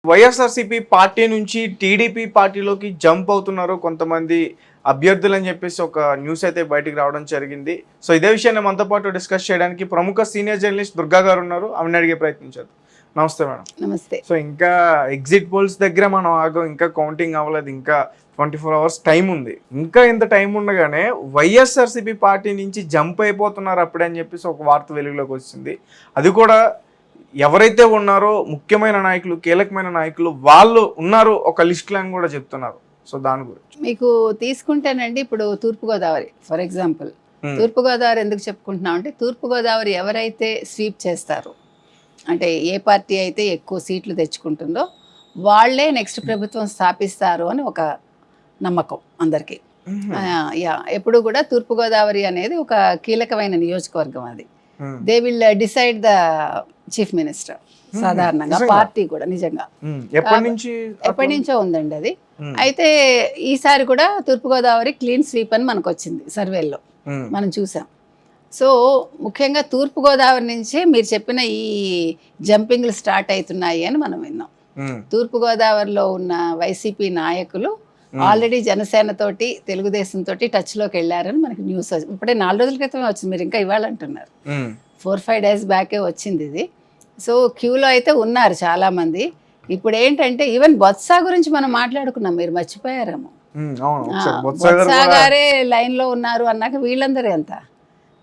YSRCP party నుంచి TDP పార్టీలోకి jump అవుతున్నారు కొంతమంది అభ్యర్థులు అని చెప్పేసి ఒక న్యూస్ అయితే బయటికి రావడం జరిగింది. సో ఇదే విషయాన్ని మనతో పాటు డిస్కస్ చేయడానికి ప్రముఖ సీనియర్ జర్నలిస్ట్ దుర్గా గారు ఉన్నారు. ఆమెను అడిగే ప్రయత్నించారు. నమస్తే మేడం. నమస్తే. సో ఇంకా ఎగ్జిట్ పోల్స్ దగ్గర మనం ఆగం, ఇంకా కౌంటింగ్ అవ్వలేదు, ఇంకా 24 hours టైం ఉంది. ఇంకా ఇంత టైం ఉండగానే వైఎస్ఆర్సీపీ పార్టీ నుంచి జంప్ అయిపోతున్నారు అప్పుడే అని చెప్పేసి ఒక వార్త వెలుగులోకి వచ్చింది. అది కూడా ఎవరైతే ఉన్నారో ముఖ్యమైన నాయకులు, కీలకమైన నాయకులు వాళ్ళు ఉన్నారు ఒక లిస్ట్లో అని కూడా చెప్తున్నారు. సో దాని గురించి మీకు తీసుకుంటేనండి, ఇప్పుడు తూర్పుగోదావరి ఫర్ ఎగ్జాంపుల్, తూర్పుగోదావరి ఎందుకు చెప్పుకుంటున్నాం అంటే, తూర్పుగోదావరి ఎవరైతే స్వీప్ చేస్తారో, అంటే ఏ పార్టీ అయితే ఎక్కువ సీట్లు తెచ్చుకుంటుందో వాళ్ళే నెక్స్ట్ ప్రభుత్వం స్థాపిస్తారు అని ఒక నమ్మకం అందరికీ. ఎప్పుడు కూడా తూర్పుగోదావరి అనేది ఒక కీలకమైన నియోజకవర్గం. అది they will decide the chief minister. సాధారణంగా పార్టీ కూడా నిజంగా ఎప్పటి నుంచో ఉందండి అది. అయితే ఈసారి కూడా తూర్పుగోదావరి క్లీన్ స్వీప్ అని మనకు వచ్చింది సర్వేల్లో, మనం చూసాం. సో ముఖ్యంగా తూర్పుగోదావరి నుంచే మీరు చెప్పిన ఈ జంపింగ్లు స్టార్ట్ అవుతున్నాయి అని మనం విన్నాం. తూర్పుగోదావరిలో ఉన్న వైసీపీ నాయకులు ఆల్రెడీ జనసేన తోటి, తెలుగుదేశం తోటి టచ్లోకి వెళ్ళారని మనకి న్యూస్ ఇప్పుడే 4 రోజుల క్రితమే వచ్చింది. మీరు ఇంకా ఇవ్వాలంటున్నారు. 4-5 days బ్యాకే వచ్చింది ఇది. సో క్యూలో అయితే ఉన్నారు చాలామంది. ఇప్పుడు ఏంటంటే ఈవెన్ బొత్స గురించి మనం మాట్లాడుకున్నాం, మీరు మర్చిపోయారేమో. బొత్స గారే లైన్లో ఉన్నారు అన్నాక వీళ్ళందరూ ఎంత,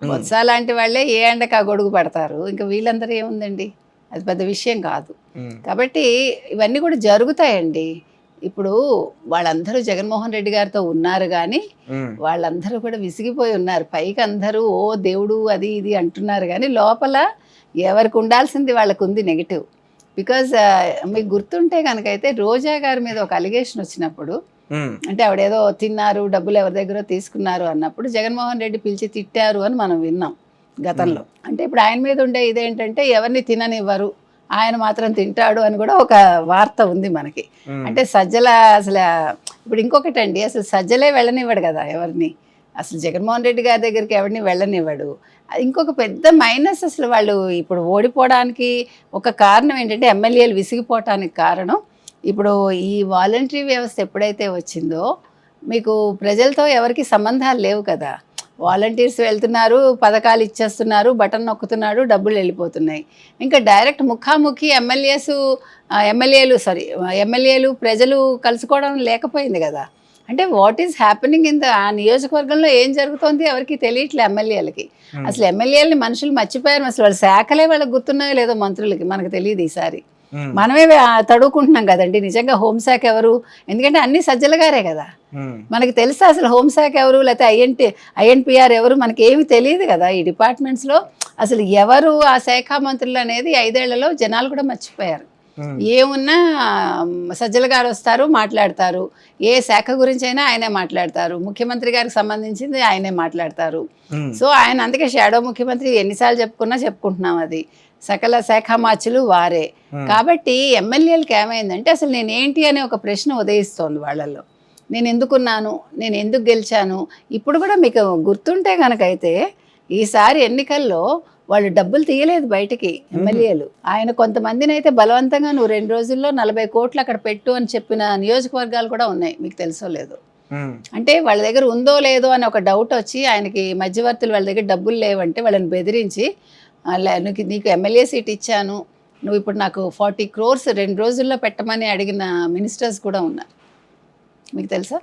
బొత్స లాంటి వాళ్ళే ఏ ఎండకు ఆ గొడుగు పడతారు, ఇంకా వీళ్ళందరూ ఏముందండి, అది పెద్ద విషయం కాదు. కాబట్టి ఇవన్నీ కూడా జరుగుతాయండి. ఇప్పుడు వాళ్ళందరూ జగన్మోహన్ రెడ్డి గారితో ఉన్నారు కానీ వాళ్ళందరూ కూడా విసిగిపోయి ఉన్నారు. పైకి అందరూ ఓ దేవుడు అది ఇది అంటున్నారు కానీ లోపల ఎవరికి ఉండాల్సింది వాళ్ళకు ఉంది నెగిటివ్. బికాజ్ మీకు గుర్తుంటే కనుకైతే రోజా గారి మీద ఒక అలిగేషన్ వచ్చినప్పుడు, అంటే ఆవిడేదో తిన్నారు, డబ్బులు ఎవరి దగ్గర తీసుకున్నారు అన్నప్పుడు జగన్మోహన్ రెడ్డి పిలిచి తిట్టారు అని మనం విన్నాం గతంలో. అంటే ఇప్పుడు ఆయన మీద ఉండే ఇదేంటంటే ఎవరిని తిననివ్వరు, ఆయన మాత్రం తింటాడు అని కూడా ఒక వార్త ఉంది మనకి. అంటే సజ్జల అసలు ఇప్పుడు ఇంకొకటి అండి, అసలు సజ్జలే వెళ్ళనివ్వడు కదా ఎవరిని, అసలు జగన్మోహన్ రెడ్డి గారి దగ్గరికి ఎవరిని వెళ్ళనివ్వడు. ఇంకొక పెద్ద మైనస్, అసలు వాళ్ళు ఇప్పుడు ఓడిపోవడానికి ఒక కారణం ఏంటంటే ఎమ్మెల్యేలు విసిగిపోవటానికి కారణం, ఇప్పుడు ఈ వాలంటరీ వ్యవస్థ ఎప్పుడైతే వచ్చిందో మీకు ప్రజలతో ఎవరికి సంబంధాలు లేవు కదా. వాలంటీర్స్ వెళ్తున్నారు, పథకాలు ఇచ్చేస్తున్నారు, బటన్ నొక్కుతున్నాడు, డబ్బులు వెళ్ళిపోతున్నాయి. ఇంకా డైరెక్ట్ ముఖాముఖి ఎమ్మెల్యేలు ప్రజలు కలుసుకోవడం లేకపోయింది కదా. అంటే వాట్ ఈజ్ హ్యాపెనింగ్ ఇన్ ఆ నియోజకవర్గంలో ఏం జరుగుతోంది ఎవరికి తెలియట్లే ఎమ్మెల్యేలకి. అసలు ఎమ్మెల్యేలని మనుషులు మర్చిపోయారు. అసలు వాళ్ళ శాఖలే వాళ్ళకి గుర్తున్నాయో లేదో మంత్రులకి, మనకు తెలియదు. ఈసారి మనమే తడువుకుంటున్నాం కదండి నిజంగా హోంశాఖ ఎవరు, ఎందుకంటే అన్ని సజ్జల గారే కదా. మనకి తెలుసా అసలు హోంశాఖ ఎవరు, లేకపోతే ఐఎన్పిఆర్ ఎవరు, మనకి ఏమి తెలియదు కదా ఈ డిపార్ట్మెంట్స్లో. అసలు ఎవరు ఆ శాఖ మంత్రులు అనేది 5 ఏళ్లలో జనాలు కూడా మర్చిపోయారు. ఏమున్నా సజ్జల గారు వస్తారు, మాట్లాడతారు, ఏ శాఖ గురించి అయినా ఆయనే మాట్లాడతారు, ముఖ్యమంత్రి గారికి సంబంధించింది ఆయనే మాట్లాడతారు. సో ఆయన అందుకే షాడో ముఖ్యమంత్రి ఎన్నిసార్లు చెప్పుకుంటున్నాం, అది సకల శాఖ మార్చులు వారే. కాబట్టి ఎమ్మెల్యేలకు ఏమైందంటే అసలు నేనేంటి అనే ఒక ప్రశ్న ఉదయిస్తోంది వాళ్ళల్లో. నేను ఎందుకున్నాను, నేను ఎందుకు గెలిచాను. ఇప్పుడు కూడా మీకు గుర్తుంటే కనుకైతే ఈసారి ఎన్నికల్లో వాళ్ళు డబ్బులు తీయలేదు బయటికి ఎమ్మెల్యేలు. ఆయన కొంతమందిని అయితే బలవంతంగా నువ్వు 2 రోజుల్లో 40 కోట్లు అక్కడ పెట్టు అని చెప్పిన నియోజకవర్గాలు కూడా ఉన్నాయి, మీకు తెలుసో లేదో. అంటే వాళ్ళ దగ్గర ఉందో లేదో అని ఒక డౌట్ వచ్చి ఆయనకి మధ్యవర్తులు వాళ్ళ దగ్గర డబ్బులు లేవంటే వాళ్ళని బెదిరించి నీకు ఎమ్మెల్యే సీట్ ఇచ్చాను, నువ్వు ఇప్పుడు నాకు 40 crores 2 రోజుల్లో పెట్టమని అడిగిన మినిస్టర్స్ కూడా ఉన్నారు, మీకు తెలుసా.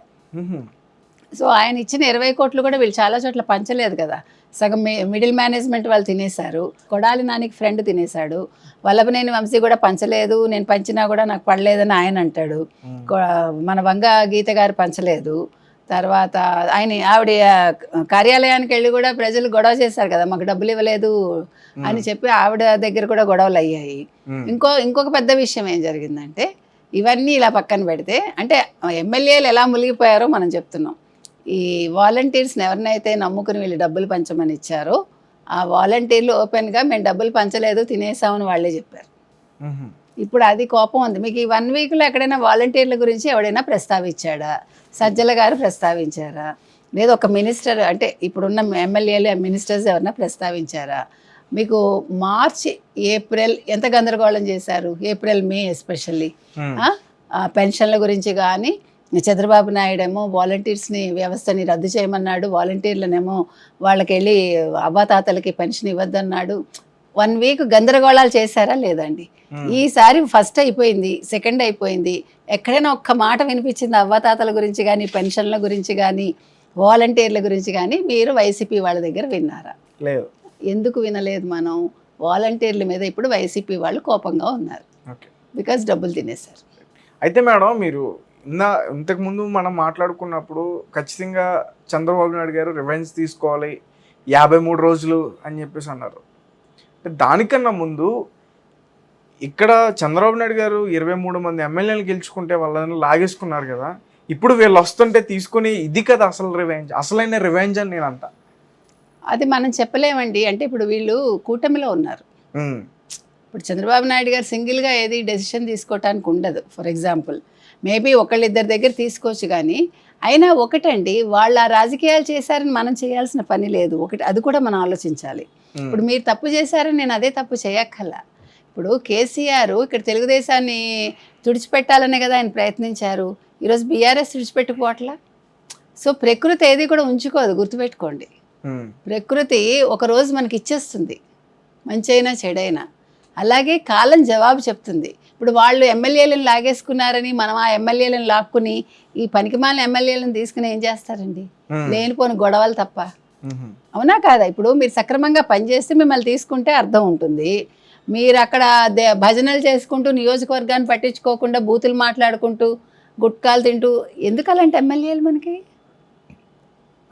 సో ఆయన ఇచ్చిన 20 కోట్లు కూడా వీళ్ళు చాలా చోట్ల పంచలేదు కదా. సగం మిడిల్ మేనేజ్మెంట్ వాళ్ళు తినేశారు. కొడాలి నానికి ఫ్రెండ్ తినేశాడు. వల్లభనేని వంశీ కూడా పంచలేదు, నేను పంచినా కూడా నాకు పడలేదని ఆయన అంటాడు. మన వంగ గీత గారు పంచలేదు. తర్వాత ఆవిడ కార్యాలయానికి వెళ్ళి కూడా ప్రజలు గొడవ చేశారు కదా, మాకు డబ్బులు ఇవ్వలేదు అని చెప్పి ఆవిడ దగ్గర కూడా గొడవలు అయ్యాయి. ఇంకొక పెద్ద విషయం ఏం జరిగిందంటే, ఇవన్నీ ఇలా పక్కన పెడితే అంటే ఎమ్మెల్యేలు ఎలా మునిగిపోయారో మనం చెప్తున్నాం. ఈ వాలంటీర్స్ని ఎవరినైతే నమ్ముకుని వీళ్ళు డబ్బులు పంచమని ఇచ్చారో ఆ వాలంటీర్లు ఓపెన్గా మేము డబ్బులు పంచలేదు, తినేసామని వాళ్ళే చెప్పారు. ఇప్పుడు అది కోపం ఉంది మీకు. ఈ 1 weekలో ఎక్కడైనా వాలంటీర్ల గురించి ఎవడైనా ప్రస్తావించాడా? సజ్జల గారు ప్రస్తావించారా? లేదా ఒక మినిస్టర్, అంటే ఇప్పుడున్న ఎమ్మెల్యేలు మినిస్టర్స్ ఎవరైనా ప్రస్తావించారా? మీకు మార్చి ఏప్రిల్ ఎంత గందరగోళం చేశారు, ఏప్రిల్ మే ఎస్పెషల్లీ. పెన్షన్ల గురించి కానీ చంద్రబాబు నాయుడు ఏమో వాలంటీర్స్ని వ్యవస్థని రద్దు చేయమన్నాడు, వాలంటీర్లనేమో వాళ్ళకి వెళ్ళి అవ్వాతాతలకి పెన్షన్ ఇవ్వద్దన్నాడు. 1 వీక్ గందరగోళాలు చేశారా లేదండి? ఈసారి ఫస్ట్ అయిపోయింది, సెకండ్ అయిపోయింది, ఎక్కడైనా ఒక్క మాట వినిపించింది అవ్వాతాతల గురించి కానీ, పెన్షన్ల గురించి కానీ, వాలంటీర్ల గురించి కానీ మీరు వైసీపీ వాళ్ళ దగ్గర విన్నారా? లేదు. ఎందుకు వినలేదు? మనం వాలంటీర్ల మీద ఇప్పుడు వైసీపీ వాళ్ళు కోపంగా ఉన్నారు, బికాజ్ డబ్బులు తినేశారు. అయితే మేడం, మీరు ఇంతకుముందు మనం మాట్లాడుకున్నప్పుడు ఖచ్చితంగా చంద్రబాబు నాయుడు గారు రివెంజ్ తీసుకోవాలి 53 రోజులు అని చెప్పేసి అన్నారు. దానికన్నా ముందు ఇక్కడ చంద్రబాబు నాయుడు గారు 23 మంది ఎమ్మెల్యేలు గెలుచుకుంటే వాళ్ళని లాగేసుకున్నారు కదా, ఇప్పుడు వీళ్ళు వస్తుంటే తీసుకుని ఇది కదా అసలు రివెంజ్, అసలైన రివెంజ్ అని నేను అంట. అది మనం చెప్పలేమండి. అంటే ఇప్పుడు వీళ్ళు కూటమిలో ఉన్నారు. ఇప్పుడు చంద్రబాబు నాయుడు గారు సింగిల్గా ఏది డెసిషన్ తీసుకోవటానికి ఉండదు. ఫర్ ఎగ్జాంపుల్ మేబీ ఒకళ్ళిద్దరి దగ్గర తీసుకోవచ్చు, కానీ అయినా ఒకటండి, వాళ్ళ రాజకీయాలు చేశారని మనం చేయాల్సిన పని లేదు. ఒకటి అది కూడా మనం ఆలోచించాలి. ఇప్పుడు మీరు తప్పు చేశారని నేను అదే తప్పు చేయక్కర్లా. ఇప్పుడు కేసీఆర్ ఇక్కడ తెలుగుదేశాన్ని తుడిచిపెట్టాలనే కదా ఆయన ప్రయత్నించారు. ఈరోజు బీఆర్ఎస్ తుడిచిపెట్టుకోవట్లా. సో ప్రకృతి ఏది కూడా ఉంచుకోదు, గుర్తుపెట్టుకోండి. ప్రకృతి ఒకరోజు మనకి ఇచ్చేస్తుంది, మంచి అయినా చెడైనా. అలాగే కాలం జవాబు చెప్తుంది. ఇప్పుడు వాళ్ళు ఎమ్మెల్యేలను లాగేసుకున్నారని మనం ఆ ఎమ్మెల్యేలను లాక్కుని ఈ పనికిమాలిన ఎమ్మెల్యేలను తీసుకుని ఏం చేస్తారండి? లేనిపోని గొడవలు తప్ప. అవునా కాదా? ఇప్పుడు మీరు సక్రమంగా పనిచేస్తే మిమ్మల్ని తీసుకుంటే అర్థం ఉంటుంది. మీరు అక్కడ భజనలు చేసుకుంటూ నియోజకవర్గాన్ని పట్టించుకోకుండా బూతులు మాట్లాడుకుంటూ గుట్కాలు తింటూ ఎందుకు అలాంటి ఎమ్మెల్యేలు మనకి?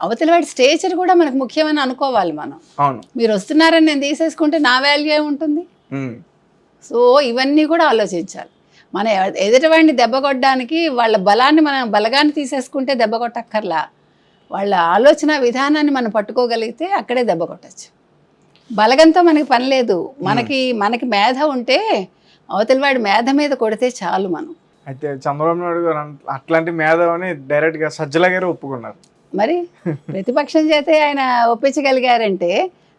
అవతల వాడి స్టేచర్ కూడా మనకు ముఖ్యమని అనుకోవాలి మనం. మీరు వస్తున్నారని నేను తీసేసుకుంటే నా వాల్యూ ఏముంటుంది? సో ఇవన్నీ కూడా ఆలోచించాలి. మన ఎదుటివాడిని దెబ్బ కొట్టడానికి వాళ్ళ బలాన్ని మనం బలగాన్ని తీసేసుకుంటే దెబ్బ కొట్టక్కర్లా. వాళ్ళ ఆలోచన విధానాన్ని మనం పట్టుకోగలిగితే అక్కడే దెబ్బ కొట్టచ్చు. బలగంతో మనకి పని లేదు. మనకి మేధ ఉంటే అవతల వాడి మేధ మీద కొడితే చాలు మనం. అయితే చంద్రబాబు నాయుడు గారు అట్లాంటి మేధని డైరెక్ట్గా సజ్జల గారు ఒప్పుకున్నారు. మరి ప్రతిపక్షం చేతే ఆయన ఒప్పించగలిగారంటే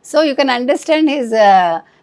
so you can understand his